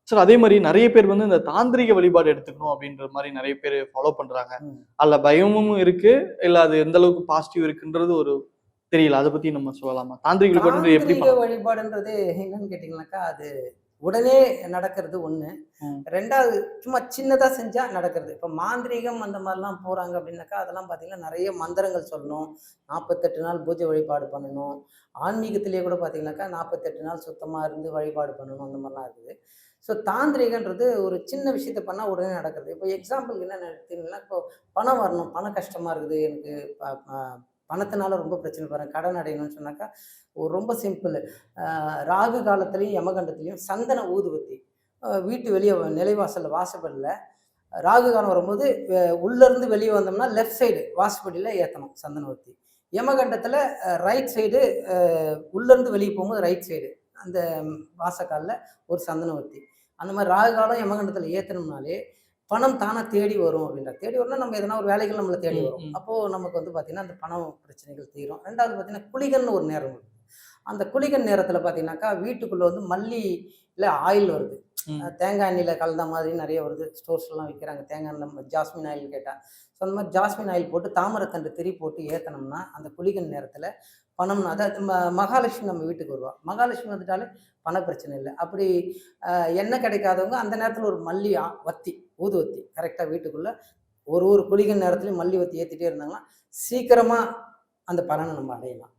Sir அதே மாரி நெறைய பேர் வந்து இந்த தாந்திரீக வழிபாடு எடுத்துக்கணும் அப்படின்ற மாரி நெறைய பேரு ஃபாலோ பண்றாங்க. அதுல பயமும் இருக்கு. இல்ல அது எந்த அளவுக்கு பாசிட்டிவ் இருக்குன்றது ஒரு தெரியல. அத பத்தி நம்ம சொல்லலாமா? தாந்திரீக வழிபாடுன்றது எப்படி தாந்திரீக பண்ணணும்? வழிபாடுன்றது என்னன்னு கேட்டீங்கன்னாக்கா, அது உடனே நடக்கிறது ஒண்ணு. ம். 2வது சும்மா சின்னதா செஞ்சா நடக்கிறது. இப்ப மாந்திரீகம் அந்த மாரிலாம் போறாங்க அப்படின்னாக்கா, அதெல்லாம் பார்த்தீங்கன்னா, நெறைய மந்திரங்கள் சொல்லணும். 48 நாள் பூஜை வழிபாடு பண்ணணும். ஆன்மீகத்திலேயே கூட பார்த்தீங்கன்னாக்கா, 48 நாள் சுத்தமா இருந்து வழிபாடு பண்ணணும். அந்த மாரிலாம் இருக்குது. ஸோ தாந்திரீகன்றது ஒரு சின்ன விஷயத்த பண்ணா உடனே நடக்குது. இப்போ எக்ஸாம்பிளுக்கு என்னன்னு எடுத்தீங்கன்னா, இப்போ பணம் வரணும். பண கஷ்டமா இருக்குது எனக்கு. ப ப பணத்தினால ரொம்ப பிரச்சனை படுறேன். கடன் அடையணும்னு சொன்னாக்கா, ஒரு ரொம்ப சிம்பிள். ராகு காலத்திலயும், யமகண்டத்திலயும் சந்தன ஊதுபத்தி வீட்டு வெளிய நிலைவாசல்ல வாசப்படில ராகு காலம் வரும்போது உள்ளேருந்து வெளிய வந்தோம்னா, லெஃப்ட் சைடு வாசப்படியில ஏத்தணும் சந்தனவத்தி. யமகண்டத்தில ரைட் சைடு உள்ளேருந்து வெளிய போகும்போது ரைட் சைடு அந்த வாசக்கால்ல ஒரு சந்தனவத்தி. அந்த மாரி ராகு காலம், யமகண்டத்தில ஏத்துனோம்னாலே, பணம் தானா தேடி வரும் அப்படின்றாங்க. தேடி வரும்னா நம்ம எதனா ஒரு வேலைகள் நம்மள தேடி ம், வரும். ம். அப்போ நமக்கு வந்து பார்த்தீங்கன்னா, அந்த பணம் பிரச்சனைகள் தீரும். 2வது பார்த்தீங்கன்னா, குளிகன்னு ஒரு நேரம் வரும். அந்த குளிகன் நேரத்தில பார்த்தீங்கன்னாக்கா, வீட்டுக்குள்ள வந்து மல்லியில ஆயில் வருது. ம். தேங்காய் எண்ணெயில கலந்த மாதிரி நெறைய வருது. ஸ்டோர்ஸ்லலாம் விக்கிறாங்க. தேங்காய் எண்ணெய் ஜாஸ்மின் ஆயில் கேட்டா. ஸோ அந்த மாரி ஜாஸ்மின் ஆயில் போட்டு தாமரத்தண்டு திரி போட்டு ஏத்துனோம்னா, அந்த குளிகன் நேரத்தில பணம் அதாவது மகாலட்சுமி நம்ம வீட்டுக்கு வருவா. மகாலட்சுமி வந்துட்டாலே பண பிரச்சனை இல்ல. அப்படி எண்ணெய் கிடைக்காதவங்க அந்த நேரத்தில ஒரு மல்லி வத்தி, ஊதுவத்தி கரெக்ட்டா வீட்டுக்குள்ள ஒரு ஒரு குளிகன் நேரத்திலயும் மல்லி வத்தி ஏத்திட்டே இருந்தாங்கன்னா, சீக்கிரமா அந்த பலன நம்ம அடையலாம்.